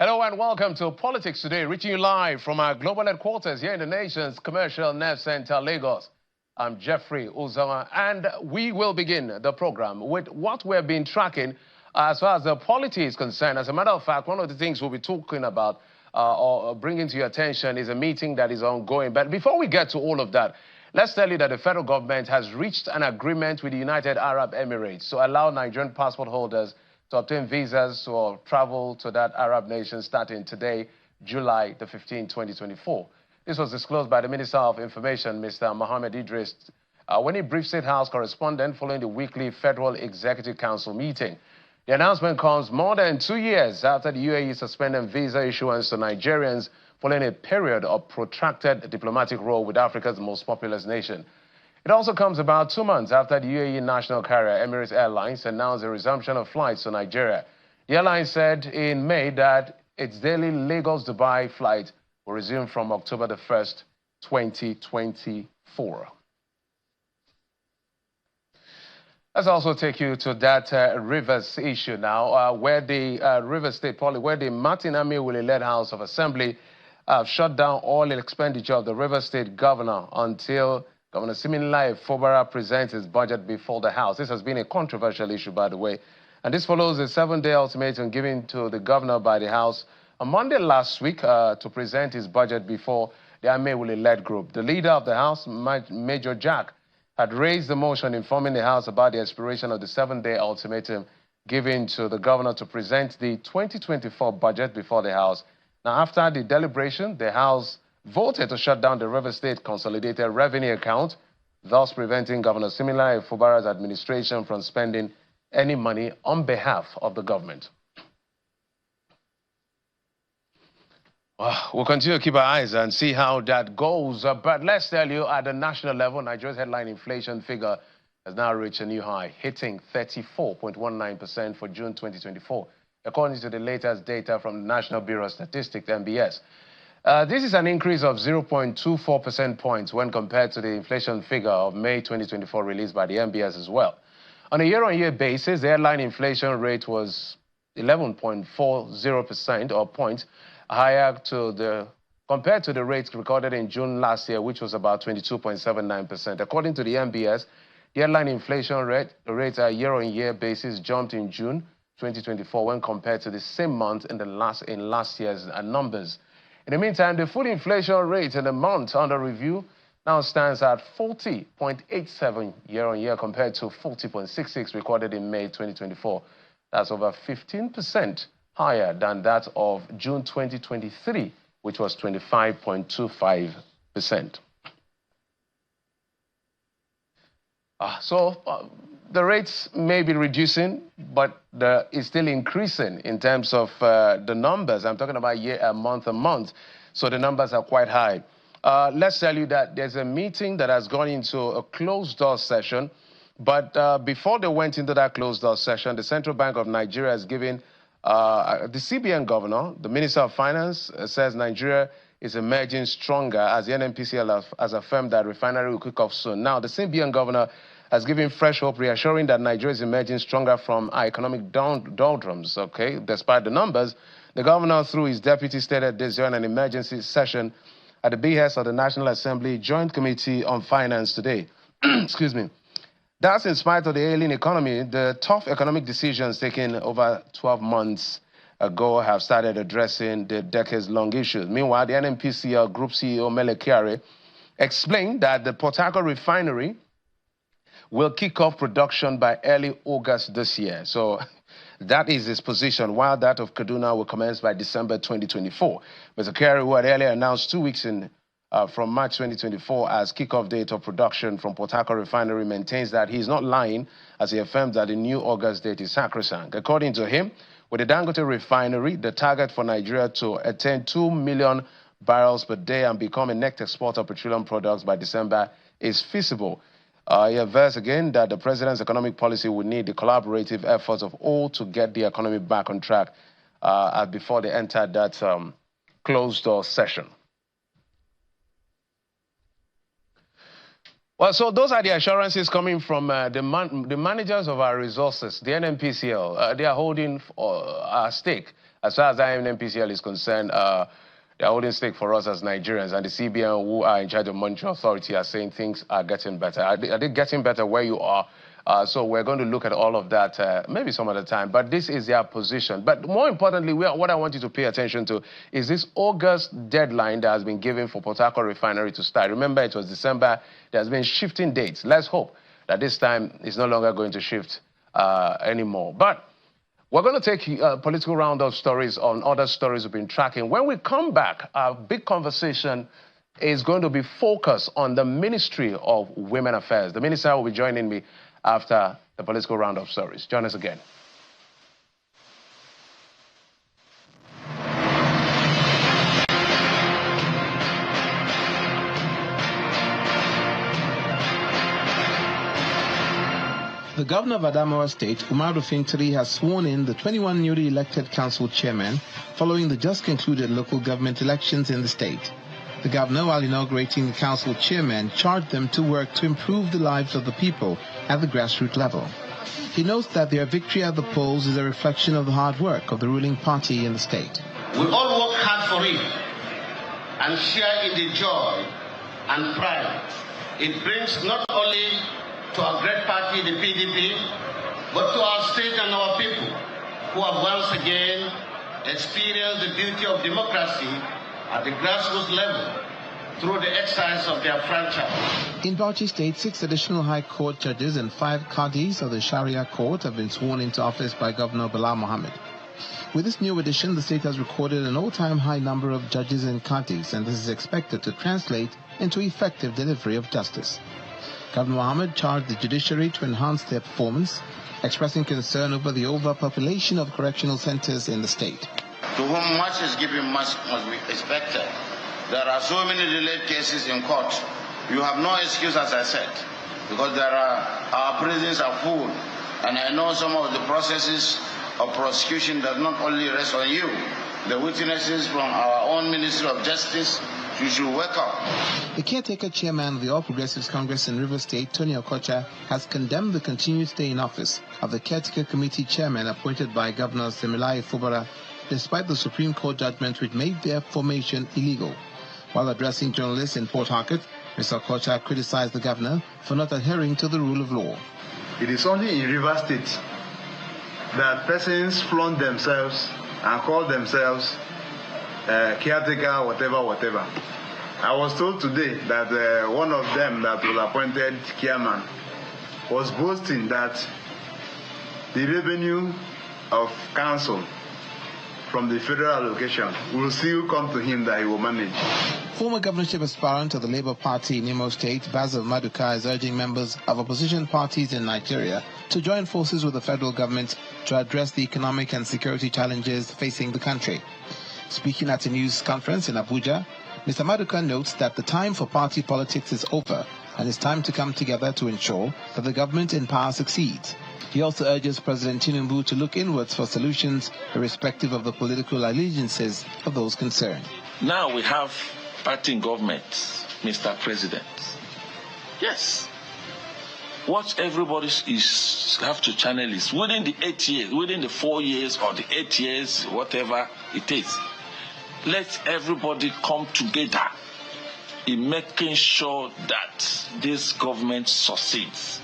Hello and welcome to Politics Today, reaching you live from our global headquarters here in the nation's commercial nerve center, Lagos. I'm Jeffrey Uzawa, and we will begin the program with what we've been tracking as far as the polity is concerned. As a matter of fact, one of the things we'll be talking about or bringing to your attention is a meeting that is ongoing. But before we get to all of that, let's tell you that the federal government has reached an agreement with the United Arab Emirates to allow Nigerian passport holders to obtain visas or travel to that Arab nation starting today, July the 15th, 2024. This was disclosed by the Minister of Information, Mr. Mohammed Idris, when he briefed State House correspondent following the weekly Federal Executive Council meeting. The announcement comes more than 2 years after the UAE suspended visa issuance to Nigerians following a period of protracted diplomatic row with Africa's most populous nation. It also comes about 2 months after the UAE national carrier Emirates Airlines announced a resumption of flights to Nigeria. The airline said in May that its daily Lagos-Dubai flight will resume from October the 1st, 2024. Let's also take you to that Rivers issue now, where the Rivers State where the Martin Amiwili-led House of Assembly shut down all expenditure of the Rivers State governor until Governor Siminalayi Fubara presents his budget before the House. This has been a controversial issue, by the way. And this follows a 7-day ultimatum given to the governor by the House on Monday last week to present his budget before the Amiwili-led group. The leader of the House, Major Jack, had raised the motion informing the House about the expiration of the 7-day ultimatum given to the governor to present the 2024 budget before the House. Now, after the deliberation, the House voted to shut down the River State Consolidated Revenue Account, thus preventing Governor Siminalayi Fubara's administration from spending any money on behalf of the government. We'll continue to keep our eyes and see how that goes. But let's tell you, at the national level, Nigeria's headline inflation figure has now reached a new high, hitting 34.19% for June 2024, according to the latest data from the National Bureau of Statistics, NBS. This is an increase of 0.24 percentage points when compared to the inflation figure of May 2024 released by the NBS as well. On a year-on-year basis, the headline inflation rate was 11.40% or point higher compared to the rates recorded in June last year, which was about 22.79%. According to the NBS, the headline inflation rate year-on-year basis jumped in June 2024 when compared to the same month in last year's numbers. In the meantime, the food inflation rate in the month under review now stands at 40.87 year-on-year compared to 40.66 recorded in May 2024. That's over 15% higher than that of June 2023, which was 25.25%. The rates may be reducing, but it's still increasing in terms of the numbers. I'm talking about month to month. So the numbers are quite high. Let's tell you that there's a meeting that has gone into a closed-door session. But before they went into that closed-door session, the Central Bank of Nigeria has given the CBN governor, the Minister of Finance, says Nigeria is emerging stronger as the NNPCL has affirmed that refinery will kick off soon. Now, the CBN governor has given fresh hope, reassuring that Nigeria is emerging stronger from our economic doldrums, okay? Despite the numbers, the governor, through his deputy, stated this during an emergency session at the behest of the National Assembly Joint Committee on Finance today. Excuse me. That's in spite of the ailing economy. The tough economic decisions taken over 12 months ago have started addressing the decades-long issues. Meanwhile, the NNPCL Group CEO, Mele Kyari, explained that the Port Harcourt refinery will kick off production by early August this year. So that is his position, while that of Kaduna will commence by December 2024. Mr. Kyari, who had earlier announced 2 weeks from March 2024 as kickoff date of production from Port Harcourt refinery, maintains that he's not lying as he affirms that the new August date is sacrosanct. According to him, with the Dangote refinery, the target for Nigeria to attain 2 million barrels per day and become a net exporter of petroleum products by December is feasible. He avers again that the president's economic policy would need the collaborative efforts of all to get the economy back on track before they entered that closed-door session. Well, so those are the assurances coming from the managers of our resources, the NNPCL. They are holding a stake as far as IMNPCL is concerned, they're holding stake for us as Nigerians, and the CBN, who are in charge of monetary authority, are saying things are getting better. Are they getting better where you are? So we're going to look at all of that maybe some other time. But this is their position. But more importantly, what I want you to pay attention to is this August deadline that has been given for Port Harcourt refinery to start. Remember, it was December. There's been shifting dates. Let's hope that this time it's no longer going to shift anymore. But we're going to take political roundup stories on other stories we've been tracking. When we come back, our big conversation is going to be focused on the Ministry of Women Affairs. The minister will be joining me after the political roundup stories. Join us again. The governor of Adamawa State, Umaru Fintiri, has sworn in the 21 newly elected council chairmen following the just concluded local government elections in the state. The governor, while inaugurating the council chairmen, charged them to work to improve the lives of the people at the grassroots level. He notes that their victory at the polls is a reflection of the hard work of the ruling party in the state. We all work hard for it and share in the joy and pride it brings not only to our great party, the PDP, but to our state and our people who have once again experienced the beauty of democracy at the grassroots level through the exercise of their franchise. In Bauchi State, 6 additional High Court judges and 5 Qadis of the Sharia Court have been sworn into office by Governor Bala Mohammed. With this new addition, the state has recorded an all-time high number of judges and Qadis, and this is expected to translate into effective delivery of justice. Governor Mohammed charged the judiciary to enhance their performance, expressing concern over the overpopulation of correctional centers in the state. To whom much is given, much must be expected. There are so many delayed cases in court. You have no excuse, as I said, because our prisons are full, and I know some of the processes of prosecution does not only rest on you. The witnesses from our own Ministry of Justice, you should wake up. The caretaker chairman of the All Progressives Congress in Rivers State, Tony Okocha, has condemned the continued stay in office of the caretaker committee chairman appointed by Governor Semilai Fubara, despite the Supreme Court judgment which made their formation illegal. While addressing journalists in Port Harcourt, Mr. Okocha criticized the governor for not adhering to the rule of law. It is only in Rivers State that persons flaunt themselves and call themselves caretaker, whatever. I was told today that one of them that was appointed chairman was boasting that the revenue of council from the federal allocation will still come to him that he will manage. Former governorship aspirant of the Labour Party in Imo State, Basil Maduka, is urging members of opposition parties in Nigeria to join forces with the federal government to address the economic and security challenges facing the country. Speaking at a news conference in Abuja, Mr. Maduka notes that the time for party politics is over and it's time to come together to ensure that the government in power succeeds. He also urges President Tinubu to look inwards for solutions irrespective of the political allegiances of those concerned. Now we have party governments, Mr. President. Yes. What everybody have to channel is within the 8 years, within the 4 years or the 8 years, whatever it is, let everybody come together in making sure that this government succeeds.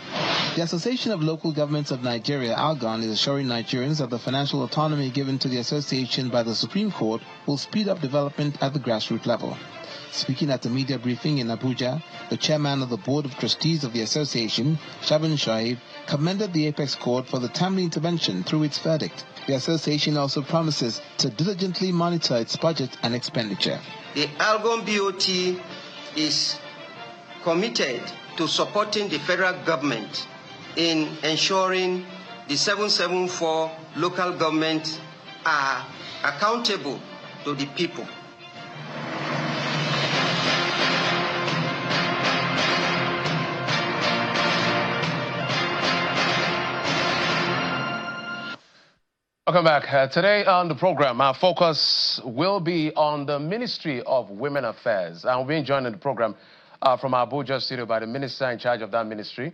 The Association of Local Governments of Nigeria, ALGON, is assuring Nigerians that the financial autonomy given to the association by the Supreme Court will speed up development at the grassroots level. Speaking at a media briefing in Abuja, the chairman of the Board of Trustees of the association, Shaban Shoaib, commended the Apex Court for the timely intervention through its verdict. The association also promises to diligently monitor its budget and expenditure. The ALGON BOT is committed to supporting the federal government in ensuring the 774 local governments are accountable to the people. Welcome back. Today on the program, our focus will be on the Ministry of Women Affairs. And we're being joined in the program from our Abuja studio by the minister in charge of that ministry,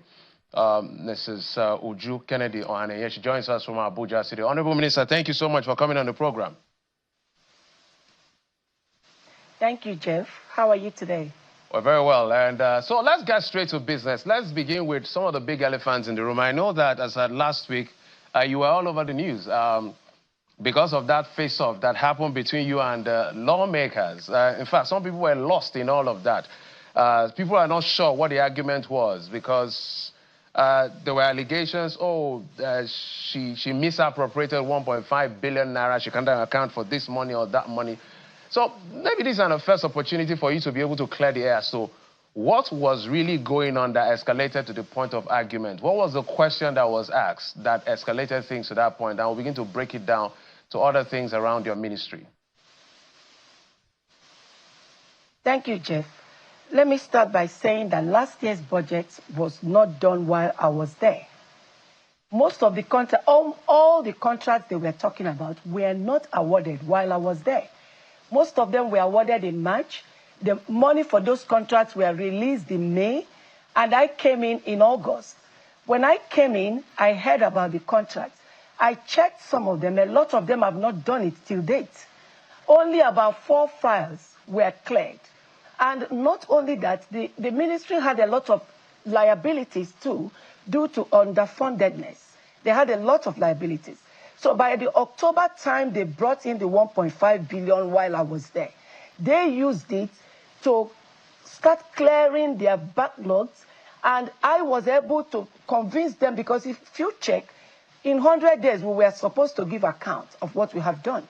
Mrs. Uju Kennedy Ohane. She joins us from our Abuja studio. Honorable Minister, thank you so much for coming on the program. Thank you, Jeff. How are you today? Well, very well. And so let's get straight to business. Let's begin with some of the big elephants in the room. I know that as at last week, you were all over the news because of that face-off that happened between you and lawmakers. In fact, some people were lost in all of that. People are not sure what the argument was because there were allegations, she misappropriated 1.5 billion naira. She can't account for this money or that money. So maybe this is a first opportunity for you to be able to clear the air. So what was really going on that escalated to the point of argument? What was the question that was asked that escalated things to that point? And we'll begin to break it down to other things around your ministry. Thank you, Jeff. Let me start by saying that last year's budget was not done while I was there. Most of the contracts, all the contracts they were talking about were not awarded while I was there. Most of them were awarded in March. The money for those contracts were released in May, and I came in August. When I came in, I heard about the contracts. I checked some of them. A lot of them have not done it till date. Only about 4 files were cleared. And not only that, the ministry had a lot of liabilities too, due to underfundedness. They had a lot of liabilities. So by the October time, they brought in the 1.5 billion while I was there. They used it to start clearing their backlogs, and I was able to convince them, because if you check, in 100 days, we were supposed to give account of what we have done.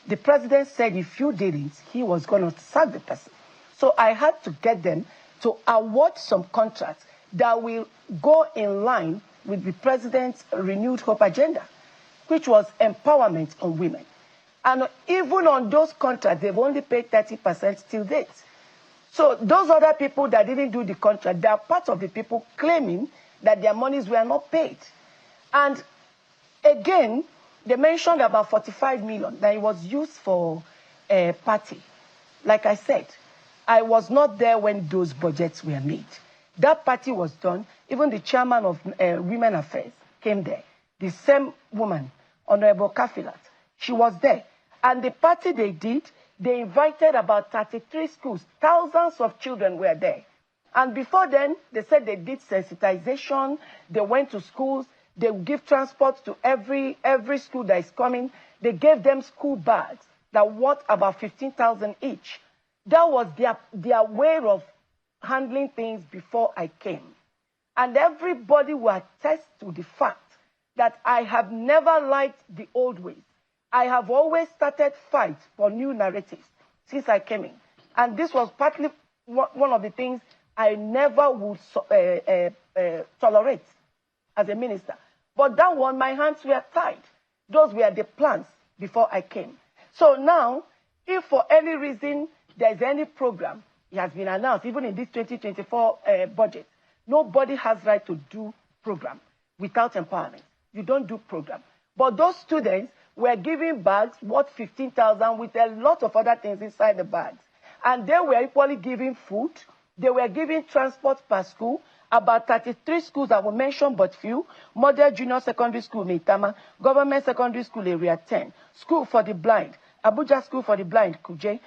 The president said if you didn't, he was going to sack the person. So I had to get them to award some contracts that will go in line with the president's renewed hope agenda, which was empowerment on women. And even on those contracts, they've only paid 30% till date. So those other people that didn't do the contract, they are part of the people claiming that their monies were not paid. And again, they mentioned about 45 million that it was used for a party. Like I said, I was not there when those budgets were made. That party was done. Even the chairman of Women Affairs came there. The same woman, Honorable Kafilat, she was there. And the party they did, they invited about 33 schools. Thousands of children were there. And before then, they said they did sensitization. They went to schools. They give transport to every school that is coming. They gave them school bags that worth about 15,000 each. That was their way of handling things before I came. And everybody will attest to the fact that I have never liked the old ways. I have always started fights for new narratives since I came in. And this was partly one of the things I never would tolerate as a minister. But that one, my hands were tied. Those were the plans before I came. So now, if for any reason there is any program, it has been announced, even in this 2024 budget, nobody has right to do program without empowerment. You don't do program. But those students were given bags worth 15,000 with a lot of other things inside the bags. And they were equally given food. They were given transport per school. About 33 schools I will mention but few. Model Junior Secondary School, Meitama. Government Secondary School, Area 10. School for the Blind. Abuja School for the Blind, Kuje.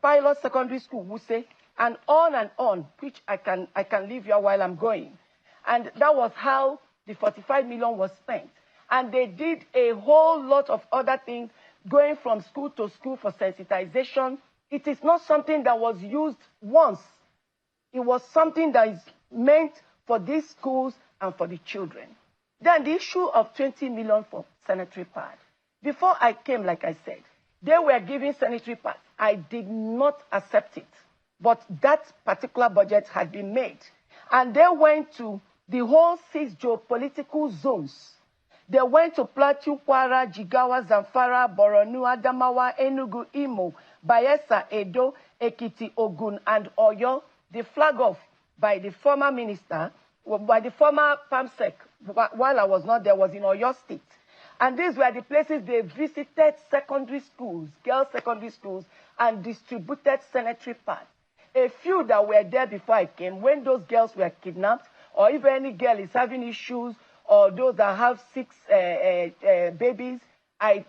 Pilot Secondary School, Wuse. And on, which I can leave here while I'm going. And that was how the 45 million was spent. And they did a whole lot of other things, going from school to school for sensitization. It is not something that was used once. It was something that is meant for these schools and for the children. Then the issue of 20 million for sanitary pads. Before I came, like I said, they were giving sanitary pads. I did not accept it. But that particular budget had been made. And they went to the whole 6 geopolitical zones. They went to Plateau, Kwara, Jigawa, Zamfara, Borno, Adamawa, Enugu, Imo, Bayelsa, Edo, Ekiti, Ogun, and Oyo. The flag off by the former minister, by the former PAMSEC, while I was not there, was in Oyo State. And these were the places they visited secondary schools, girls' secondary schools, and distributed sanitary pads. A few that were there before I came, when those girls were kidnapped, or if any girl is having issues, or those that have 6 babies, I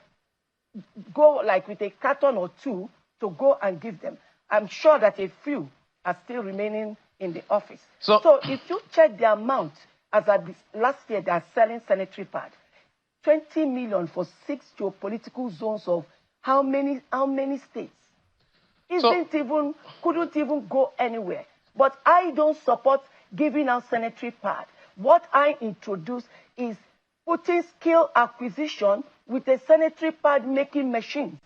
go like with a carton or 2 to go and give them. I'm sure that a few are still remaining in the office. So if you check the amount, as at this last year, they are selling sanitary pad, 20 million for 6 geopolitical zones of how many states? Couldn't even go anywhere. But I don't support giving out sanitary pad. What I introduce is putting skill acquisition with a sanitary pad making machine,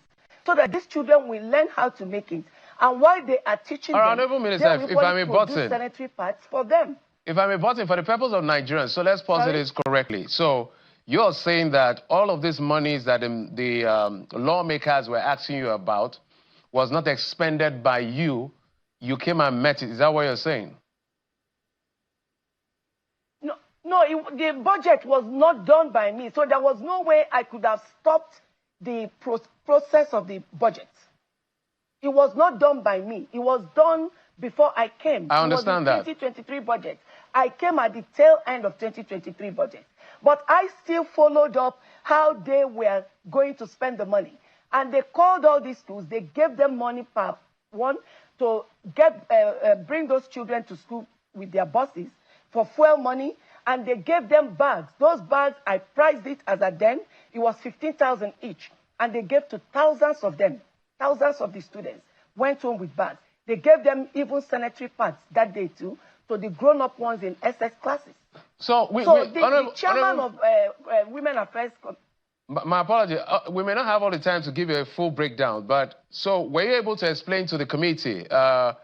so that these children will learn how to make it. And while they are teaching them, if I may button, sanitary pads for them. If I may button, for the purpose of Nigerians, so let's pause this correctly. So you're saying that all of these monies that the lawmakers were asking you about was not expended by you. You came and met it. Is that what you're saying? No, the budget was not done by me. So there was no way I could have stopped the process of the budget. It was not done by me. It was done before I came. I understand that. 2023 budget. I came at the tail end of 2023 budget. But I still followed up how they were going to spend the money. And they called all these schools. They gave them money per one to bring those children to school with their buses for fuel money. And they gave them bags. Those bags, I priced it as at then. It was 15,000 each. And they gave to thousands of them. Thousands of the students went home with bags. They gave them even sanitary pads that day too, to the grown-up ones in SS classes. The chairman of Women Affairs... My apology, we may not have all the time to give you a full breakdown, but so were you able to explain to the committee about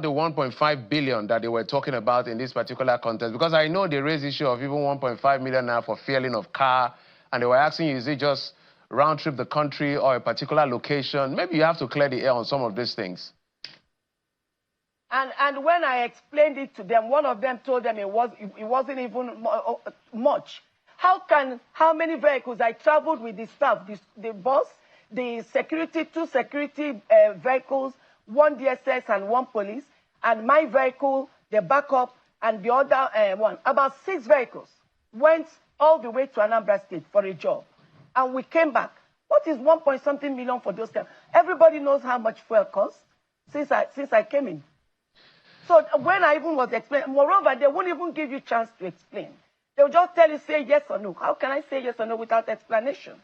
the 1.5 billion that they were talking about in this particular contest? Because I know they raised the issue of even 1.5 million now for fueling of car, and they were asking you, is it just round trip the country or a particular location? Maybe you have to clear the air on some of these things. And when I explained it to them, one of them told them it wasn't even much. How many vehicles? I traveled with the staff, the bus, the security, 2 security vehicles, 1 DSS and 1 police, and my vehicle, the backup, and the other one. About 6 vehicles went all the way to Anambra State for a job. And we came back. What is 1.something million for those guys? Everybody knows how much fuel costs since I came in. So when I even was explaining, moreover, they won't even give you a chance to explain. They'll just tell you, say yes or no. How can I say yes or no without explanation?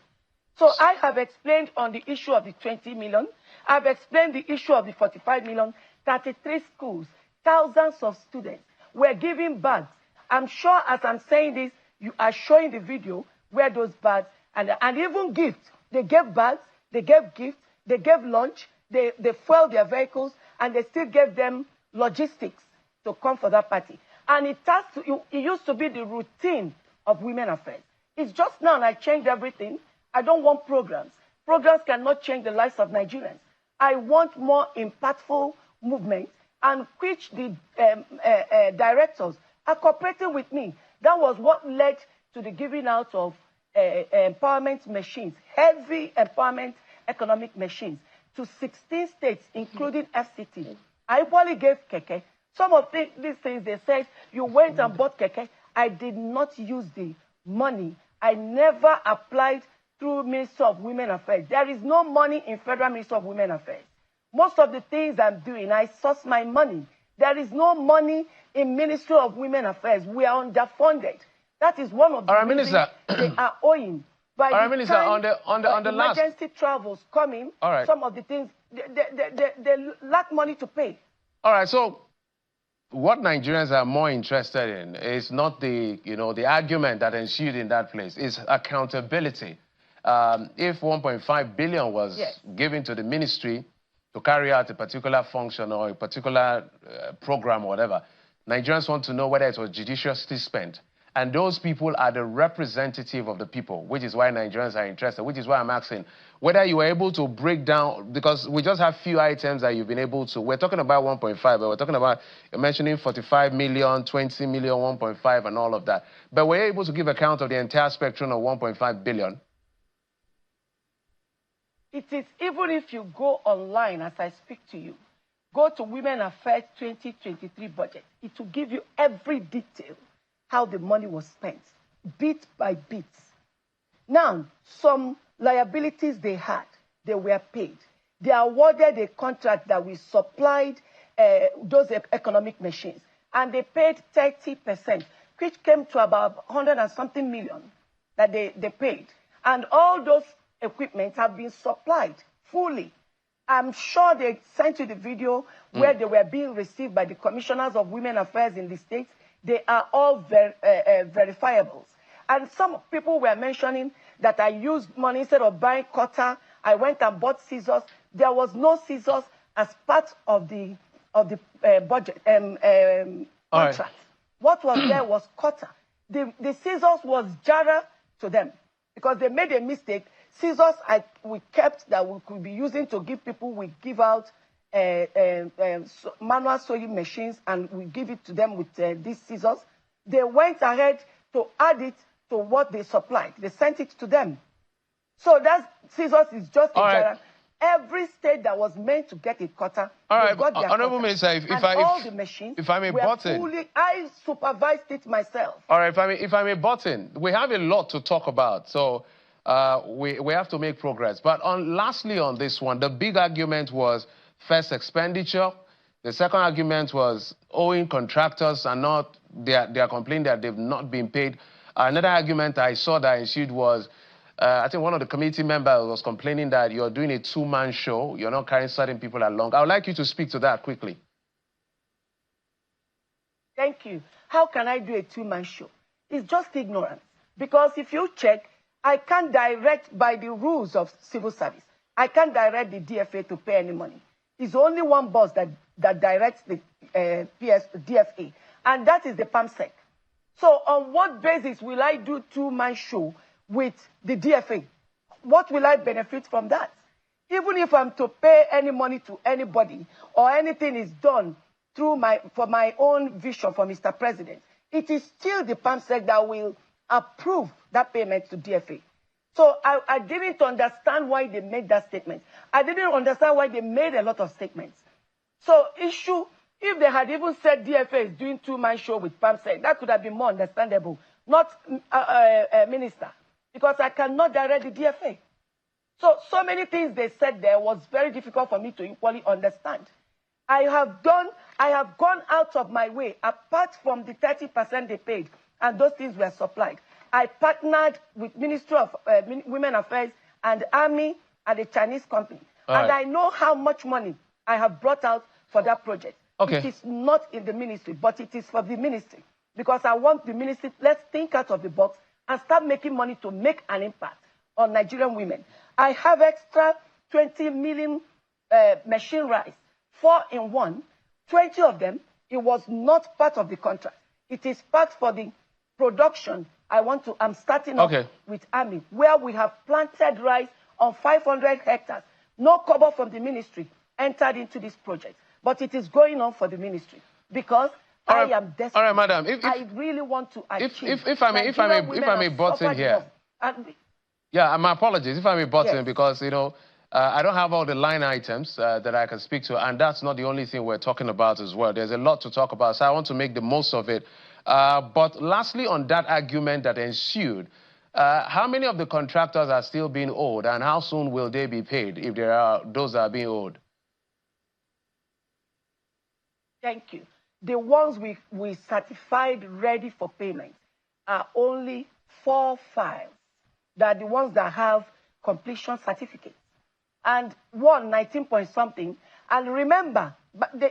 So I have explained on the issue of the 20 million. I've explained the issue of the 45 million. 33 schools, thousands of students were given bags. I'm sure as I'm saying this, you are showing the video where those bags, and even gifts. They gave bags, they gave gifts, they gave lunch, they fueled their vehicles, and they still gave them logistics to come for that party. And it used to be the routine of Women Affairs. It's just now I changed everything. I don't want programs. Programs cannot change the lives of Nigerians. I want more impactful movement, and which the directors are cooperating with me. That was what led to the giving out of empowerment machines, heavy empowerment economic machines, to 16 states, including FCT. I equally gave keke. Some of these things, they said, you went and bought keke. I did not use the money. I never applied through Ministry of Women Affairs. There is no money in Federal Ministry of Women Affairs. Most of the things I'm doing, I source my money. There is no money in Ministry of Women Affairs. We are underfunded. That is one of the reasons they are owing. By the time on the emergency travels coming, some of the things, they lack money to pay. All right, so what Nigerians are more interested in is not the argument that ensued in that place. It's accountability. If 1.5 billion was given to the ministry to carry out a particular function or a particular program or whatever, Nigerians want to know whether it was judiciously spent. And those people are the representative of the people, which is why Nigerians are interested, which is why I'm asking whether you were able to break down, because we just have few items that you've been able to. We're talking about 1.5, but we're talking about, you're mentioning 45 million, 20 million, 1.5, and all of that. But we're able to give account of the entire spectrum of 1.5 billion. It is, even if you go online as I speak to you, go to Women Affairs 2023 budget, it will give you every detail how the money was spent, bit by bit. Now, some liabilities they had, they were paid. they awarded a contract that we supplied those economic machines, and they paid 30%, which came to about 100 and something million that they paid. And all those equipment have been supplied fully. I'm sure they sent you the video where they were being received by the commissioners of women affairs in the states. They are all verifiables. And some people were mentioning that I used money instead of buying cutter. I went and bought scissors. There was no scissors as part of the budget contract. Right. What was there was cutter. The scissors was jara to them because they made a mistake. Scissors we kept that we could be using to give people. We give out manual sewing machines, and we give it to them with these scissors. They went ahead to add it to what they supplied. They sent it to them. So that scissors is just a jara. Every state that was meant to get a cutter, got their Honorable cutter. Minister, all the machines, if I may button, I supervised it myself. All right, if I may button, we have a lot to talk about, so we have to make progress. But lastly on this one, the big argument was first expenditure. The second argument was owing contractors and not they are complaining that they've not been paid. Another argument I saw that ensued was I think one of the committee members was complaining that you're doing a two-man show. You're not carrying certain people along. I would like you to speak to that quickly. Thank you. How can I do a two-man show? It's just ignorance. Because if you check, I can't direct by the rules of civil service. I can't direct the DFA to pay any money. It's only one boss that directs the DFA, and that is the PAMSEC. So on what basis will I do two-man show with the DFA? What will I benefit from that? Even if I'm to pay any money to anybody or anything is done through for my own vision for Mr. President, it is still the PAMSEC that will approve that payment to DFA. So I didn't understand why they made that statement. I didn't understand why they made a lot of statements. So if they had even said DFA is doing two-man show with PAMSEC, that could have been more understandable, not Minister, because I cannot direct the DFA. So many things they said there was very difficult for me to equally understand. I have gone out of my way, apart from the 30% they paid, and those things were supplied. I partnered with Ministry of Women Affairs and Army and a Chinese company. And I know how much money I have brought out for that project. Okay. It is not in the ministry, but it is for the ministry. Because I want the ministry, let's think out of the box and start making money to make an impact on Nigerian women. I have extra 20 million machine rice, 4 in 1. 20 of them, it was not part of the contract. It is part for the production. I'm starting off with Army, where we have planted rice on 500 hectares. No cover from the ministry entered into this project, but it is going on for the ministry because I am desperate. All right, madam. I really want to achieve. If I may butt in here. Yeah, my apologies. If I may butt in, because I don't have all the line items that I can speak to, and that's not the only thing we're talking about as well. There's a lot to talk about, so I want to make the most of it. But lastly, on that argument that ensued, how many of the contractors are still being owed, and how soon will they be paid if there are those that are being owed? Thank you. The ones we certified ready for payment are only 4 files. They are the ones that have completion certificates. And 19 point something. And remember,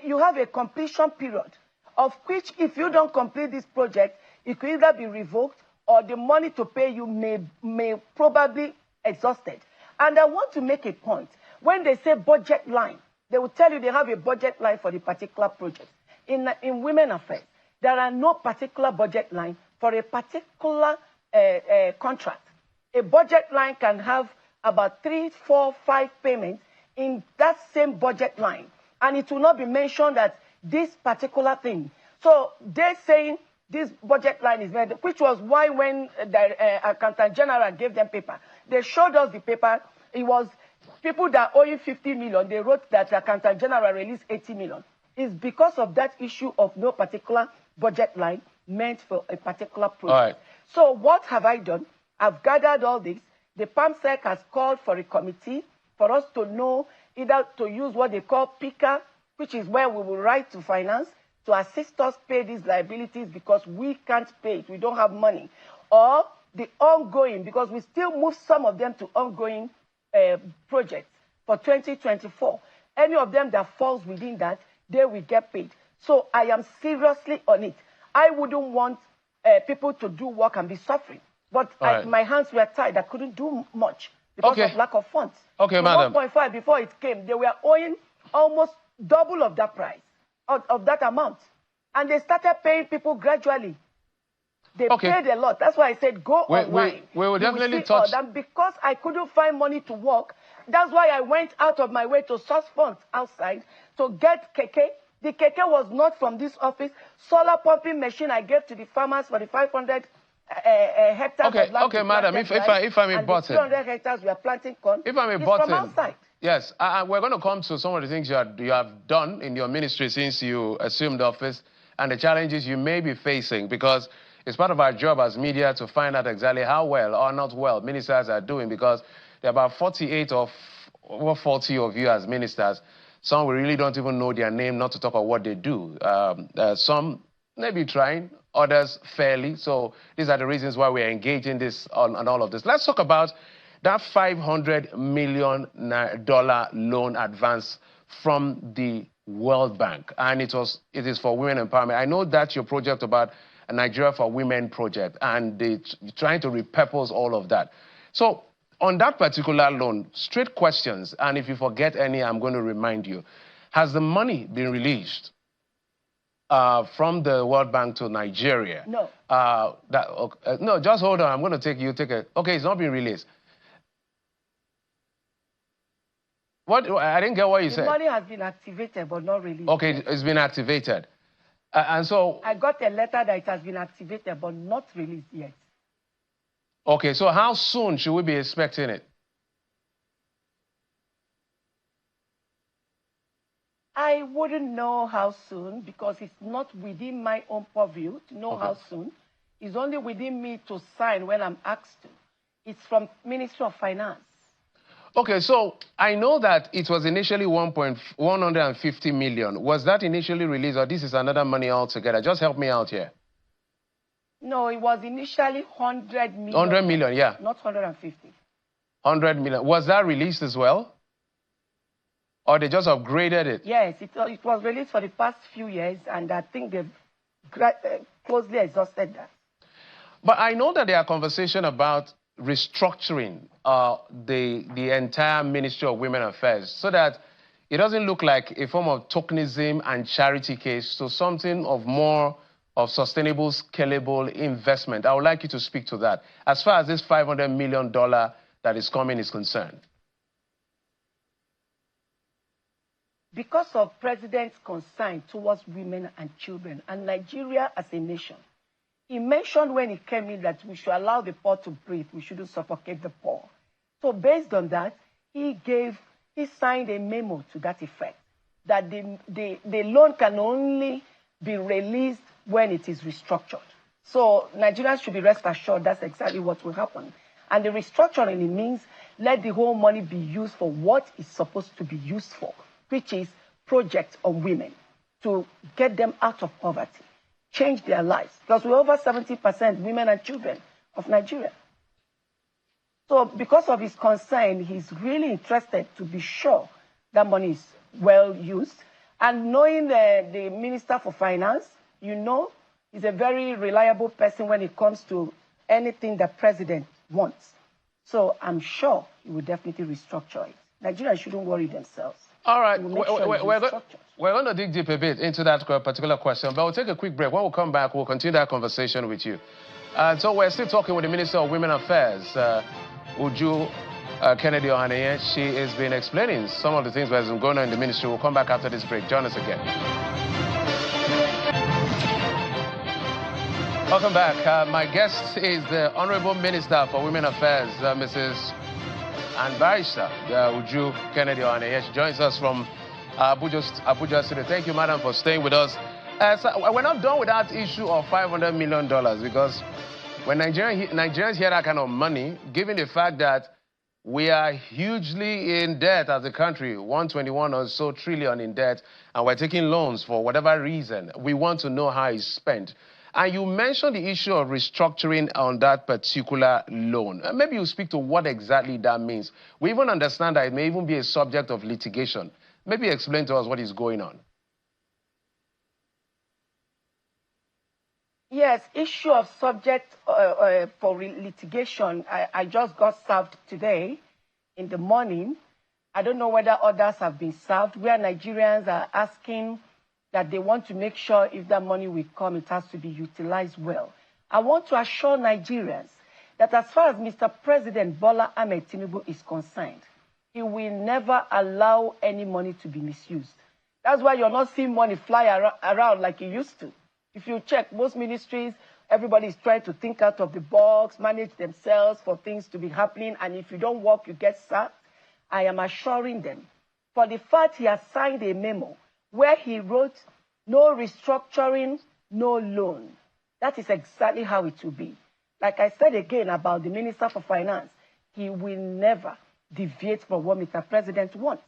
you have a completion period, of which if you don't complete this project, it could either be revoked or the money to pay you may probably exhausted. And I want to make a point. When they say budget line, they will tell you they have a budget line for the particular project. In Women Affairs, there are no particular budget line for a particular contract. A budget line can have about 3, 4, 5 payments in that same budget line. And it will not be mentioned that this particular thing. So they're saying this budget line is made, which was why when the Accountant General gave them paper, they showed us the paper. It was people that owe 50 million. They wrote that the Accountant General released 80 million. It's because of that issue of no particular budget line meant for a particular project. All right. So what have I done? I've gathered all this. The PAMSEC has called for a committee for us to know either to use what they call PICA, which is where we will write to finance to assist us pay these liabilities because we can't pay it, we don't have money, or the ongoing, because we still move some of them to ongoing projects for 2024. Any of them that falls within that, they will get paid. So I am seriously on it. I wouldn't want people to do work and be suffering. But my hands were tied. I couldn't do much because of lack of funds. Okay, madam. 1.5 before it came, they were owing almost double of that price, of that amount. And they started paying people gradually. They paid a lot. That's why I said go online. We will definitely touch. And because I couldn't find money to work, that's why I went out of my way to source funds outside to get keke. The keke was not from this office. Solar pumping machine I gave to the farmers for the 500 hectares of land. Okay, madam, if I may button. 200 hectares we are planting corn. If I may button. From outside. Yes, we're going to come to some of the things you have done in your ministry since you assumed office and the challenges you may be facing, because it's part of our job as media to find out exactly how well or not well ministers are doing, because there are about 48 or over 40 of you as ministers. Some we really don't even know their name, not to talk about what they do. Some maybe trying, others fairly. So these are the reasons why we're engaging this on all of this. Let's talk about that $500 million loan advance from the World Bank. And it is for women empowerment. I know that's your project about a Nigeria for Women project, and they're trying to repurpose all of that. So on that particular loan, straight questions, and if you forget any, I'm going to remind you. Has the money been released from the World Bank to Nigeria? No. No, just hold on. I'm going to take a... Okay, it's not been released. What? I didn't get what you said. The money has been activated, but not released. Okay, it's been activated. And so... I got a letter that it has been activated, but not released yet. Okay, so how soon should we be expecting it? I wouldn't know how soon, because it's not within my own purview to know how soon. It's only within me to sign when I'm asked to. It's from Ministry of Finance. Okay, so I know that it was initially 150 million. Was that initially released, or this is another money altogether? Just help me out here. No, it was initially 100 million. 100 million, yeah. Not 150. 100 million. Was that released as well? Or they just upgraded it? Yes, it was released for the past few years, and I think they've closely exhausted that. But I know that there are conversations about restructuring the entire Ministry of Women Affairs so that it doesn't look like a form of tokenism and charity case to something of more of sustainable, scalable investment. I would like you to speak to that as far as this $500 million that is coming is concerned. Because of President's concern towards women and children and Nigeria as a nation, he mentioned when he came in that we should allow the poor to breathe, we shouldn't suffocate the poor. So based on that, he signed a memo to that effect, that the loan can only be released when it is restructured. So Nigerians should be rest assured that's exactly what will happen. And the restructuring means let the whole money be used for what it's supposed to be used for, which is projects on women to get them out of poverty, change their lives. Because we're over 70% women and children of Nigeria. So because of his concern, he's really interested to be sure that money is well used. And knowing the Minister for Finance, you know, he's a very reliable person when it comes to anything the president wants. So I'm sure he will definitely restructure it. Nigerians shouldn't worry themselves. All right, we're going to dig deep a bit into that particular question, but we'll take a quick break. When we come back, we'll continue that conversation with you. So we're still talking with the Minister of Women Affairs, Uju Kennedy Ohaneye. She has been explaining some of the things that have been going on in the ministry. We'll come back after this break. Join us again. Welcome back. My guest is the Honorable Minister for Women Affairs, Mrs. and Barrister Uju Kennedy Ohaneye. She joins us from Abuja City. Thank you, madam, for staying with us. So we're not done with that issue of $500 million, because when Nigerians hear that kind of money, given the fact that We are hugely in debt as a country, 121 or so trillion in debt, and we're taking loans for whatever reason. We want to know how it's spent. And you mentioned the issue of restructuring on that particular loan. Maybe you speak to what exactly that means. We even understand that it may even be a subject of litigation. Maybe explain to us what is going on. Yes, issue of subject for litigation. I just got served today in the morning. I don't know whether others have been served, where Nigerians are asking that they want to make sure if that money will come, it has to be utilized well. I want to assure Nigerians that as far as Mr. President Bola Ahmed Tinubu is concerned, he will never allow any money to be misused. That's why you're not seeing money fly around like it used to. If you check most ministries, everybody is trying to think out of the box, manage themselves for things to be happening, and if you don't work, you get sacked. I am assuring them, for the fact he has signed a memo where he wrote, no restructuring, no loan. That is exactly how it will be. Like I said again about the Minister for Finance, he will never deviate from what Mr. President wants.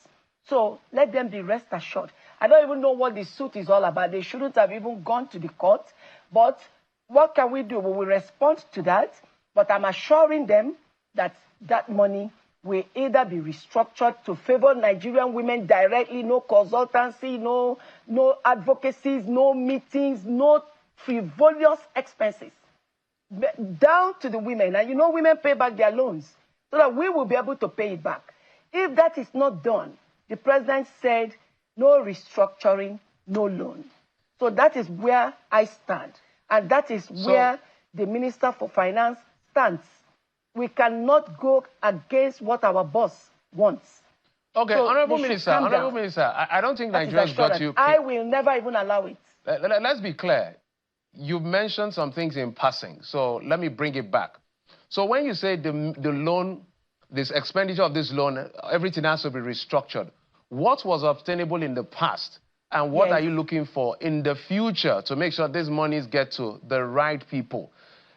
So let them be rest assured. I don't even know what the suit is all about. They shouldn't have even gone to the court. But what can we do? We will respond to that. But I'm assuring them that that money will either be restructured to favor Nigerian women directly, no consultancy, no advocacies, no meetings, no frivolous expenses. Down to the women. And you know women pay back their loans so that we will be able to pay it back. If that is not done, the president said, no restructuring, no loan. So that is where I stand. And that is where the Minister for Finance stands. We cannot go against what our boss wants. Okay, so Honorable Minister, I don't think Nigerians got you. I will never even allow it. Let's be clear. You've mentioned some things in passing, so let me bring it back. So when you say the loan, this expenditure of this loan, everything has to be restructured, what was obtainable in the past and what are you looking for in the future to make sure these monies get to the right people?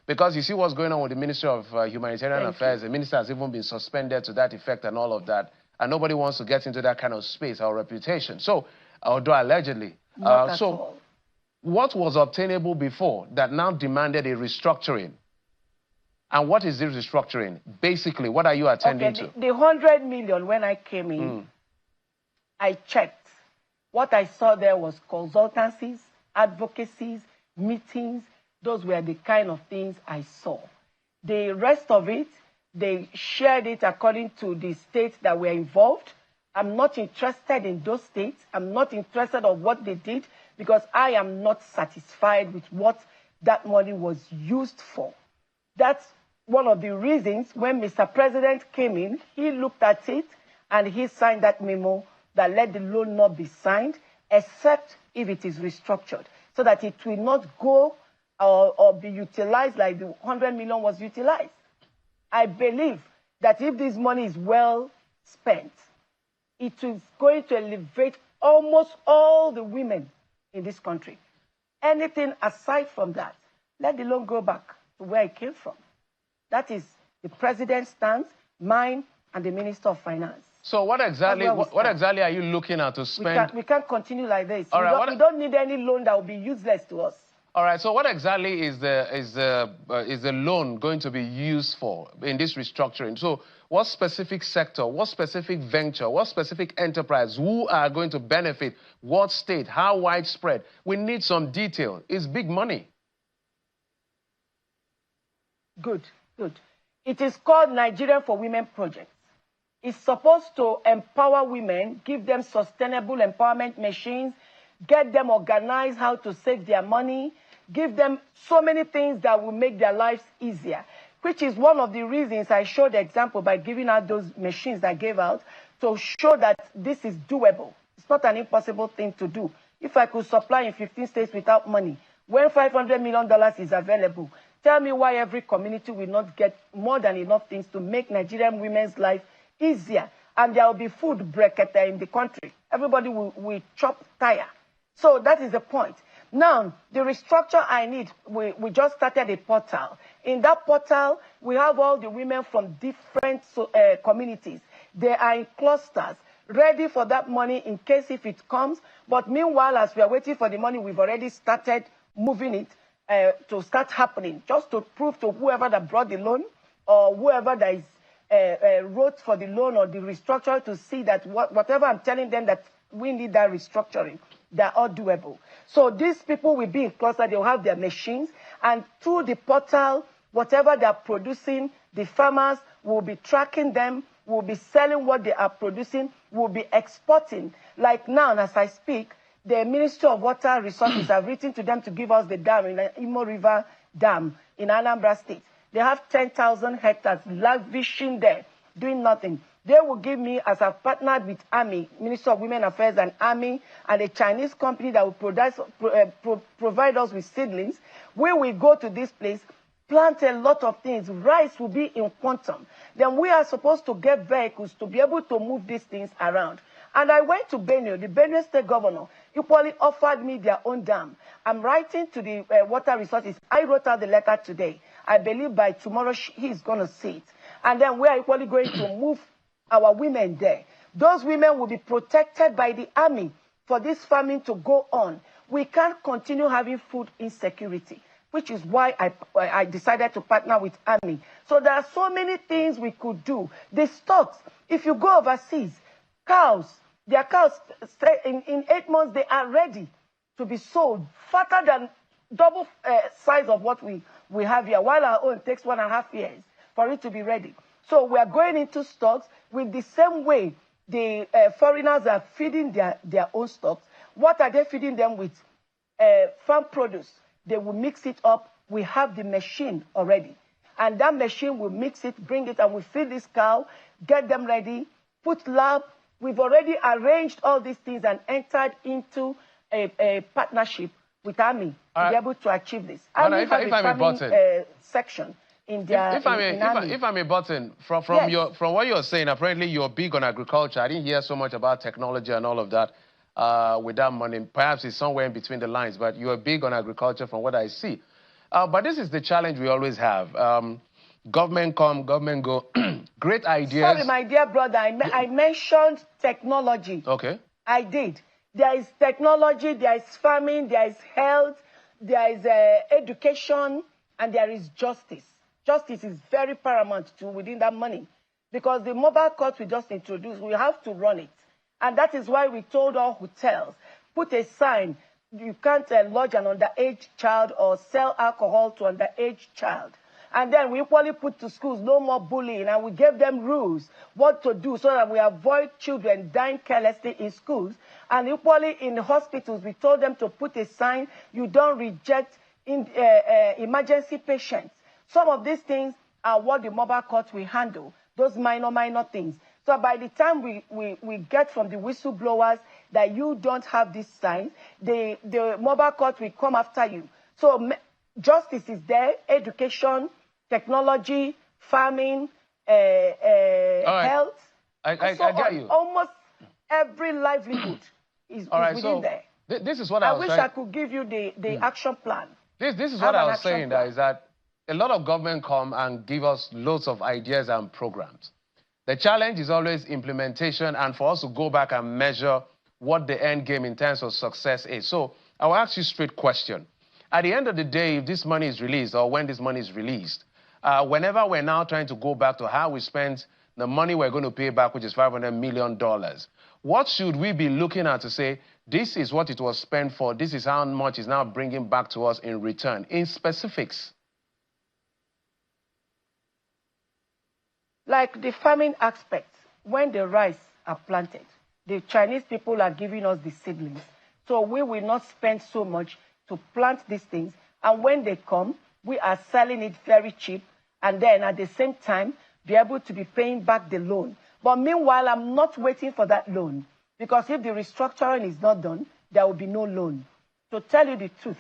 Because you see what's going on with the Ministry of Humanitarian Affairs. The minister has even been suspended to that effect and all of that. And nobody wants to get into that kind of space or reputation. So, although allegedly. What was obtainable before that now demanded a restructuring? And what is this restructuring? Basically, what are you attending to? The 100 million, when I came in, I checked. What I saw there was consultancies, advocacies, meetings. Those were the kind of things I saw. The rest of it, they shared it according to the states that were involved. I'm not interested in those states. I'm not interested in what they did because I am not satisfied with what that money was used for. That's one of the reasons when Mr. President came in, he looked at it and he signed that memo that let the loan not be signed except if it is restructured so that it will not go or be utilized like the 100 million was utilized. I believe that if this money is well spent, it is going to elevate almost all the women in this country. Anything aside from that, let the loan go back to where it came from. That is the president's stance, mine, and the Minister of Finance. So what exactly are you looking at to spend? We can't continue like this. All right, we don't need any loan that will be useless to us. All right, so what exactly is the loan going to be used for in this restructuring? So what specific sector, what specific venture, what specific enterprise, who are going to benefit, what state, how widespread? We need some detail. It's big money. Good. It is called Nigeria for Women Project. It's supposed to empower women, give them sustainable empowerment machines, get them organized how to save their money, give them so many things that will make their lives easier, which is one of the reasons I showed the example by giving out those machines I gave out to show that this is doable. It's not an impossible thing to do. If I could supply in 15 states without money, when $500 million is available, tell me why every community will not get more than enough things to make Nigerian women's life easier. And there will be food brekete in the country. Everybody will chop tire. So that is the point. Now, the restructure I need, we just started a portal. In that portal, we have all the women from different communities. They are in clusters, ready for that money in case if it comes. But meanwhile, as we are waiting for the money, we've already started moving it to start happening, just to prove to whoever that brought the loan or whoever that is wrote for the loan or the restructure to see that whatever I'm telling them that we need that restructuring, they're all doable. So these people will be in cluster, they'll have their machines, and through the portal, whatever they're producing, the farmers will be tracking them, will be selling what they are producing, will be exporting. Like now, as I speak, the Ministry of Water Resources have written to them to give us the dam in the Imo River Dam in Anambra State. They have 10,000 hectares lavishing there, doing nothing. They will give me, as I've partnered with AMI, Ministry of Women Affairs and AMI, and a Chinese company that will provide us with seedlings. We will go to this place, plant a lot of things. Rice will be in quantum. Then we are supposed to get vehicles to be able to move these things around. And I went to Benue. The Benue State Governor equally offered me their own dam. I'm writing to the Water Resources. I wrote out the letter today. I believe by tomorrow he's going to see it. And then we are equally going to move our women there. Those women will be protected by the army for this farming to go on. We can't continue having food insecurity, which is why I decided to partner with AMI. So there are so many things we could do. The stocks, if you go overseas, cows, their cows, in 8 months, they are ready to be sold, fatter than double size of what we have here, while our own takes 1.5 years for it to be ready. So we are going into stocks with the same way the foreigners are feeding their own stocks. What are they feeding them with? Farm produce. They will mix it up. We have the machine already. And that machine will mix it, bring it, and we feed this cow, get them ready, put lab. We've already arranged all these things and entered into a partnership with AMI to be able to achieve this. AMI have a farming section in their if I may button, from what you're saying, apparently you're big on agriculture. I didn't hear so much about technology and all of that with that money. Perhaps it's somewhere in between the lines, but you're big on agriculture from what I see. But this is the challenge we always have. Government come, government go. Great ideas. Sorry, my dear brother, I mentioned technology. Okay. I did. There is technology, there is farming, there is health, there is education, and there is justice. Justice is very paramount to within that money, because the mobile court we just introduced, we have to run it. And that is why we told all hotels, put a sign, you can't lodge an underage child or sell alcohol to underage child. And then we equally put to schools, no more bullying, and we gave them rules, what to do so that we avoid children dying carelessly in schools. And equally in the hospitals, we told them to put a sign, you don't reject emergency patients. Some of these things are what the mobile court will handle, those minor things. So by the time we get from the whistleblowers that you don't have this sign, the mobile court will come after you. So justice is there, education, technology, farming, health. I get you. Almost every livelihood is within there. This is what I was wish I could give you the action plan. This is what I was saying, is that a lot of government come and give us loads of ideas and programs. The challenge is always implementation, and for us to go back and measure what the end game in terms of success is. So I will ask you a straight question. At the end of the day, if this money is released, or when this money is released, whenever we're now trying to go back to how we spent the money we're going to pay back, which is $500 million, what should we be looking at to say, this is what it was spent for, this is how much is now bringing back to us in return, in specifics? Like the farming aspect, when the rice are planted, the Chinese people are giving us the seedlings. So we will not spend so much to plant these things. And when they come, we are selling it very cheap. And then at the same time, be able to be paying back the loan. But meanwhile, I'm not waiting for that loan. Because if the restructuring is not done, there will be no loan. To tell you the truth,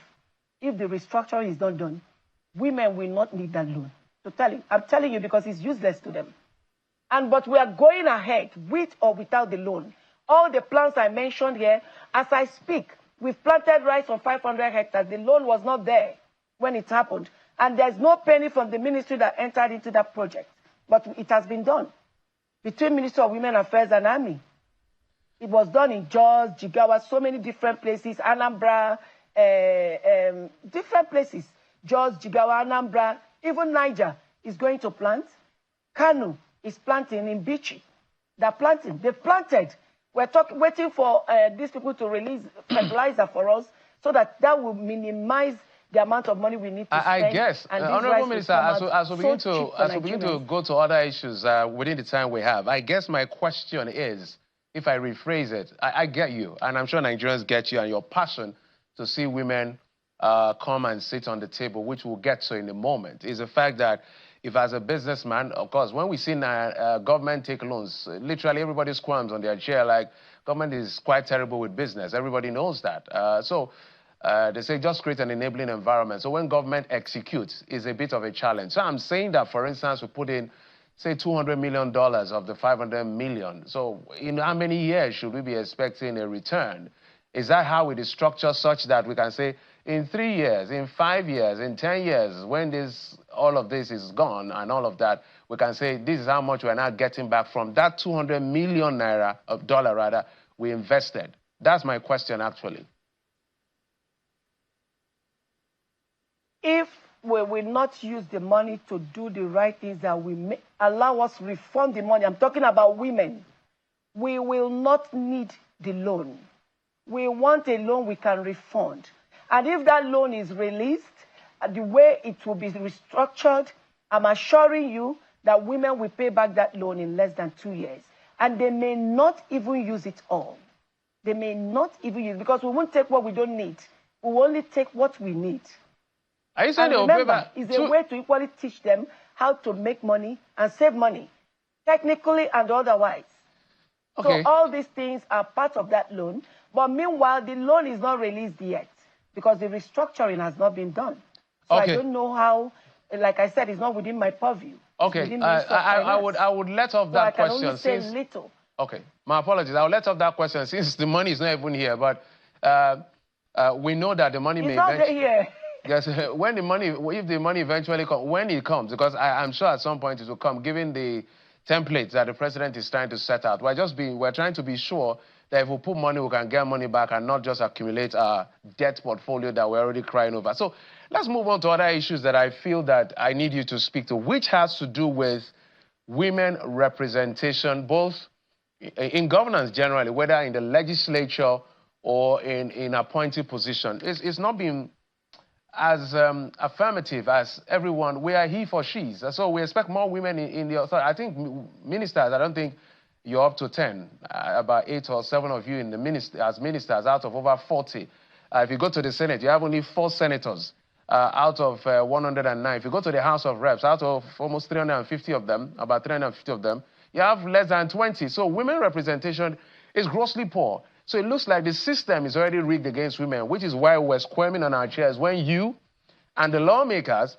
if the restructuring is not done, women will not need that loan. I'm telling you because it's useless to them. But we are going ahead with or without the loan. All the plans I mentioned here, as I speak, We've planted rice on 500 hectares. The loan was not there when it happened. And there's no penny from the ministry that entered into that project. But it has been done between Ministry of Women Affairs and Army. It was done in Jos, Jigawa, so many different places, Anambra, different places. Jos, Jigawa, Anambra, even Niger is going to plant. Kanu is planting in Bichi. They're planting. They've planted. We're waiting for these people to release fertilizer for us so that will minimize the amount of money we need to spend. I guess, Honorable Minister, as we begin to go to other issues within the time we have, I guess my question is, if I rephrase it, I get you, and I'm sure Nigerians get you and your passion to see women come and sit on the table, which we'll get to in a moment, is the fact that if as a businessman, of course, when we see government take loans, literally everybody squirms on their chair like government is quite terrible with business. Everybody knows that. They say just create an enabling environment. So when government executes, it's a bit of a challenge. So I'm saying that, for instance, we put in, say, $200 million of the $500 million. So in how many years should we be expecting a return? Is that how it is structured such that we can say in 3 years, in 5 years, in 10 years, when all of this is gone and all of that, we can say this is how much we're now getting back from that $200 million we invested? That's my question, actually. If we will not use the money to do the right things that allow us to refund the money, I'm talking about women, we will not need the loan. We want a loan we can refund. And if that loan is released, the way it will be restructured, I'm assuring you that women will pay back that loan in less than 2 years. And they may not even use it all. They may not even use it, because we won't take what we don't need. We will only take what we need. Are you saying and remember, it's a way to equally teach them how to make money and save money, technically and otherwise. Okay. So all these things are part of that loan. But meanwhile, the loan is not released yet because the restructuring has not been done. So okay. I don't know how, like I said, it's not within my purview. Okay, I would let off that question. I can only say little. Okay, my apologies. I'll let off that question since the money is not even here. But we know that the money may eventually... here. Yes, when the money, if the money eventually comes, when it comes, because I'm sure at some point it will come, given the templates that the president is trying to set out. We're trying to be sure that if we put money, we can get money back and not just accumulate our debt portfolio that we're already crying over. So let's move on to other issues that I feel that I need you to speak to, which has to do with women representation, both in governance generally, whether in the legislature or in appointed position. It's not been as affirmative as everyone. We are he for she's. So we expect more women in the authority. I think ministers, I don't think you're up to 10. About 8 or 7 of you in the as ministers out of over 40. If you go to the Senate, you have only 4 senators out of 109. If you go to the House of Reps, out of almost 350 of them, about 350 of them, you have less than 20. So women representation is grossly poor. So it looks like the system is already rigged against women, which is why we're squirming on our chairs when you and the lawmakers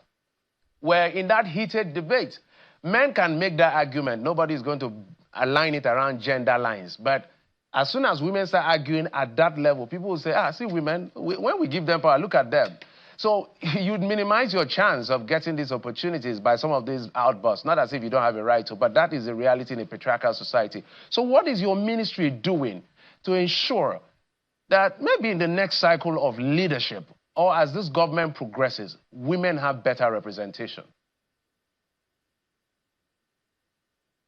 were in that heated debate. Men can make that argument. Nobody's going to align it around gender lines. But as soon as women start arguing at that level, people will say, see women, when we give them power, look at them. So you'd minimize your chance of getting these opportunities by some of these outbursts, not as if you don't have a right to, but that is the reality in a patriarchal society. So what is your ministry doing to ensure that maybe in the next cycle of leadership, or as this government progresses, women have better representation?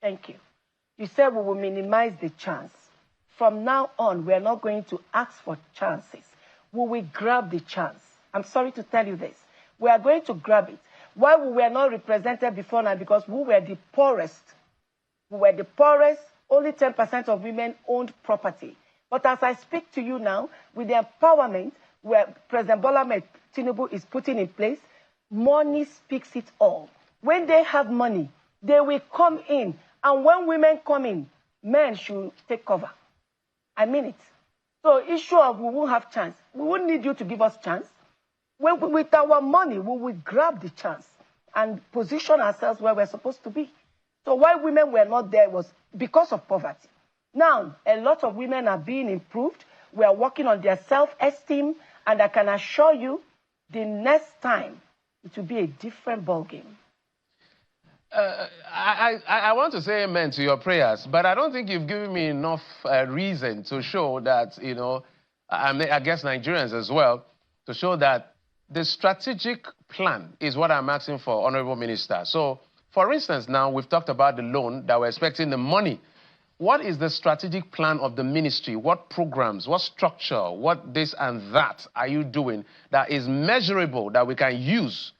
Thank you. You said we will minimize the chance. From now on, we are not going to ask for chances. We will grab the chance. I'm sorry to tell you this. We are going to grab it. Why we were not represented before now? Because we were the poorest. We were the poorest. Only 10% of women owned property. But as I speak to you now, with the empowerment where President Bola Ahmed Tinubu is putting in place, money speaks it all. When they have money, they will come in. And when women come in, men should take cover. I mean it. So issue of we won't have chance. We won't need you to give us chance. With our money, we will grab the chance and position ourselves where we're supposed to be. So why women were not there was because of poverty. Now, a lot of women are being improved. We are working on their self-esteem, and I can assure you, the next time, it will be a different ballgame. I want to say amen to your prayers, but I don't think you've given me enough reason to show that, you know, I guess Nigerians as well, to show that the strategic plan is what I'm asking for, Honorable Minister. So, for instance, now we've talked about the loan, that we're expecting the money. What is the strategic plan of the ministry? What programs, what structure, what this and that are you doing that is measurable, that we can use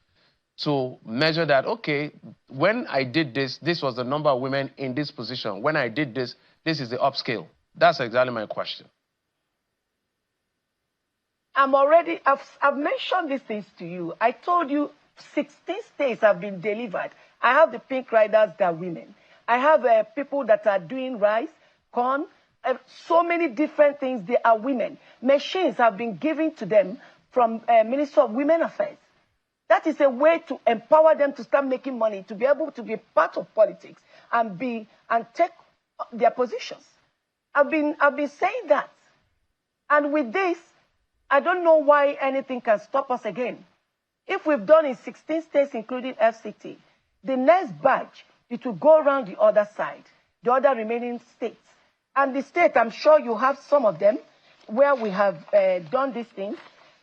to measure that, okay, when I did this, this was the number of women in this position. When I did this, this is the upscale. That's exactly my question. I've mentioned these things to you. I told you 16 states have been delivered. I have the pink riders that are women. I have people that are doing rice, corn, so many different things. They are women. Machines have been given to them from Ministry of Women Affairs. That is a way to empower them to start making money, to be able to be part of politics and take their positions. I've been saying that. And with this, I don't know why anything can stop us again. If we've done in 16 states, including FCT, the next batch, it will go around the other side, the other remaining states. And the state, I'm sure you have some of them where we have done these things,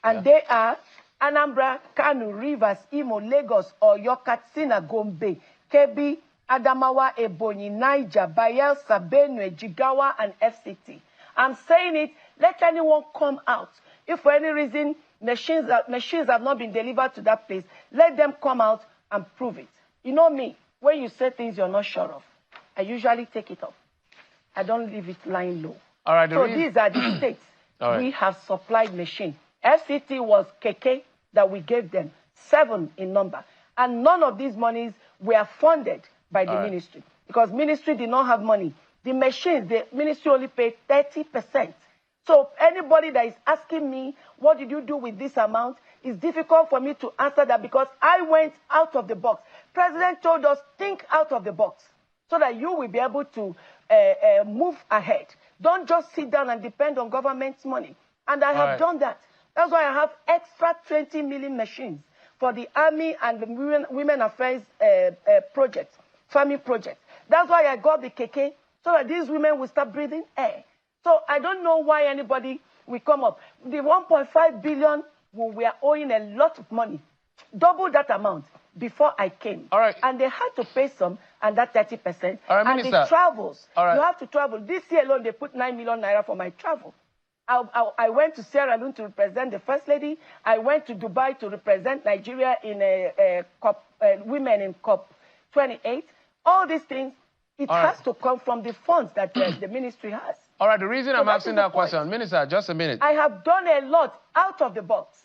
and they are Anambra, Kano, Rivers, Imo, Lagos, Oyo, Katsina, Gombe, Kebbi, Adamawa, Ebonyi, Niger, Bayelsa, Benue, Jigawa, and FCT. I'm saying it, let anyone come out. If for any reason machines have not been delivered to that place, let them come out and prove it. You know me, when you say things you're not sure of, I usually take it up. I don't leave it lying low. All right, so these are the states we have supplied machines. FCT was KK that we gave them, 7 in number. And none of these monies were funded by the ministry, because ministry did not have money. The machines, the ministry only paid 30%. So anybody that is asking me, what did you do with this amount? It's difficult for me to answer that, because I went out of the box. President told us, think out of the box so that you will be able to move ahead. Don't just sit down and depend on government's money. And I have done that. That's why I have extra 20 million machines for the Army and the Women Affairs project, farming project. That's why I got the KK, so that these women will start breathing air. So I don't know why anybody will come up. The 1.5 billion, we are owing a lot of money, double that amount before I came. And they had to pay some, and that 30%. And Minister, the travels, you have to travel. This year alone, they put 9 million naira for my travel. I went to Sierra Leone to represent the First Lady. I went to Dubai to represent Nigeria in women in COP 28. All these things, it has to come from the funds that the ministry has. All right, the reason I'm asking that question, Minister, just a minute. I have done a lot out of the box.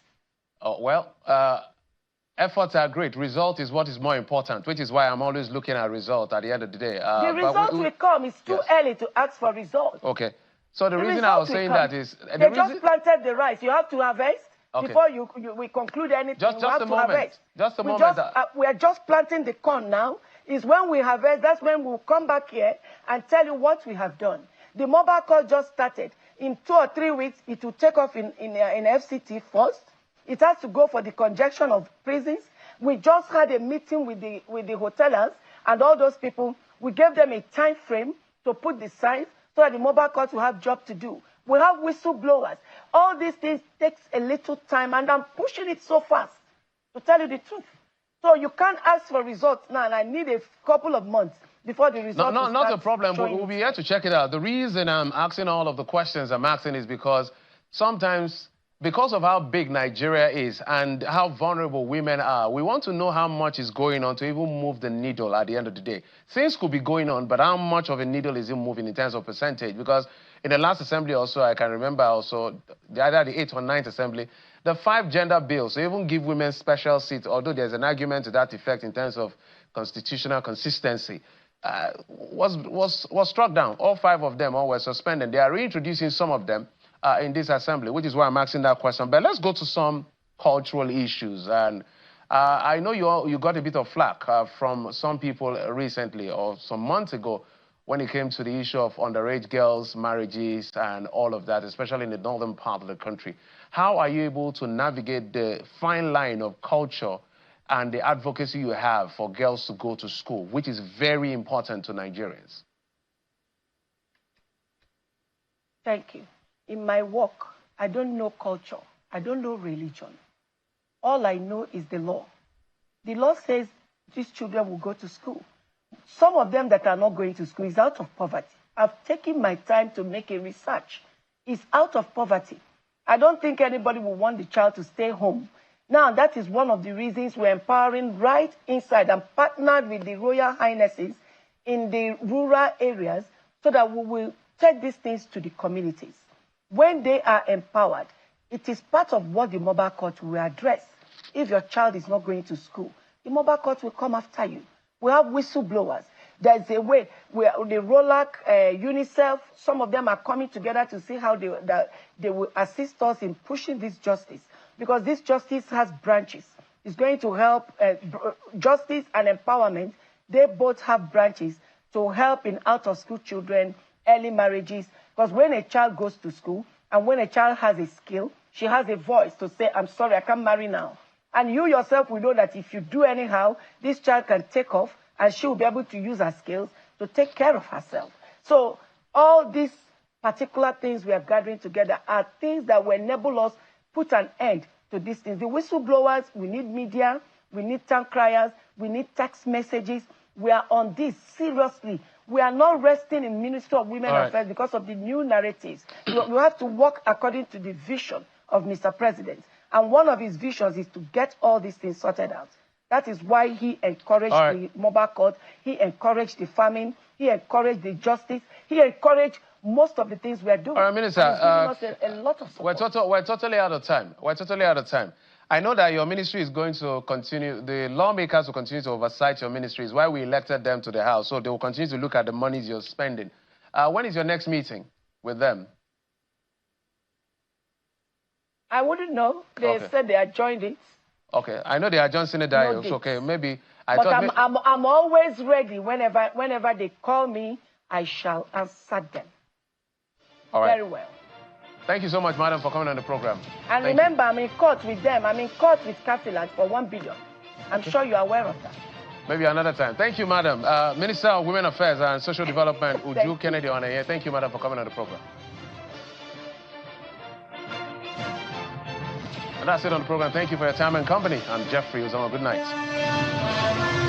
Efforts are great. Result is what is more important, which is why I'm always looking at result at the end of the day. The result will come. It's too early to ask for results. Okay. So the reason I was saying that is... They just planted the rice. You have to harvest before we conclude anything. Just a moment. Just a moment. We are just planting the corn now. Is when we harvest, that's when we'll come back here and tell you what we have done. The mobile call just started. In 2 or 3 weeks, it will take off in FCT first. It has to go for the congestion of prisons. We just had a meeting with the hotelers and all those people. We gave them a time frame to put the signs so that the mobile calls will have job to do. We have whistleblowers. All these things takes a little time, and I'm pushing it so fast, to tell you the truth. So you can't ask for results now, and I need a couple of months before the results. No, not a problem. We'll be here to check it out. The reason I'm asking all of the questions I'm asking is because sometimes, because of how big Nigeria is and how vulnerable women are, we want to know how much is going on to even move the needle at the end of the day. Things could be going on, but how much of a needle is it moving in terms of percentage? Because in the last assembly also, I can remember also, either the 8th or 9th assembly, the 5 gender bills, so even give women special seats, although there's an argument to that effect in terms of constitutional consistency, was struck down. All 5 of them all were suspended. They are reintroducing some of them in this assembly, which is why I'm asking that question. But let's go to some cultural issues. And I know you got a bit of flack from some people recently or some months ago when it came to the issue of underage girls, marriages, and all of that, especially in the northern part of the country. How are you able to navigate the fine line of culture and the advocacy you have for girls to go to school, which is very important to Nigerians? Thank you. In my work, I don't know culture. I don't know religion. All I know is the law. The law says these children will go to school. Some of them that are not going to school is out of poverty. I've taken my time to make a research. It's out of poverty. I don't think anybody will want the child to stay home. Now, that is one of the reasons we're empowering right inside and partnered with the Royal Highnesses in the rural areas so that we will take these things to the communities. When they are empowered, it is part of what the mobile court will address. If your child is not going to school, the mobile court will come after you. We have whistleblowers. There's a way where the ROLAC, UNICEF, some of them are coming together to see how they will assist us in pushing this justice. Because this justice has branches. It's going to help justice and empowerment. They both have branches to help in out-of-school children, early marriages. Because when a child goes to school and when a child has a skill, she has a voice to say, I'm sorry, I can't marry now. And you yourself will know that if you do anyhow, this child can take off and she will be able to use her skills to take care of herself. So all these particular things we are gathering together are things that will enable us put an end to these things. The whistleblowers, we need media, we need town criers, we need text messages. We are on this seriously. We are not resting in Ministry of Women Affairs because of the new narratives. You have to work according to the vision of Mr. President. And one of his visions is to get all these things sorted out. That is why he encouraged the mobile court, he encouraged the farming, he encouraged the justice, he encouraged most of the things we are doing. All right, Minister, a lot of support. We're totally out of time. We're totally out of time. I know that your ministry is going to continue, the lawmakers will continue to oversight your ministry. It's why we elected them to the House. So they will continue to look at the monies you're spending. When is your next meeting with them? I wouldn't know. They said they adjourned it. Okay, I know they adjourned Senate dialogues. Okay, maybe but I'm always ready. Whenever they call me, I shall answer them. All right. Very well. Thank you so much, madam, for coming on the program. And remember, I'm in court with them. I'm in court with Cafilat for 1 billion. I'm sure you're aware of that. Maybe another time. Thank you, madam. Minister of Women Affairs and Social Development, Uju Kennedy on here. Thank you, madam, for coming on the program. And that's it on the program. Thank you for your time and company. I'm Jeffrey Uzoma. Good night.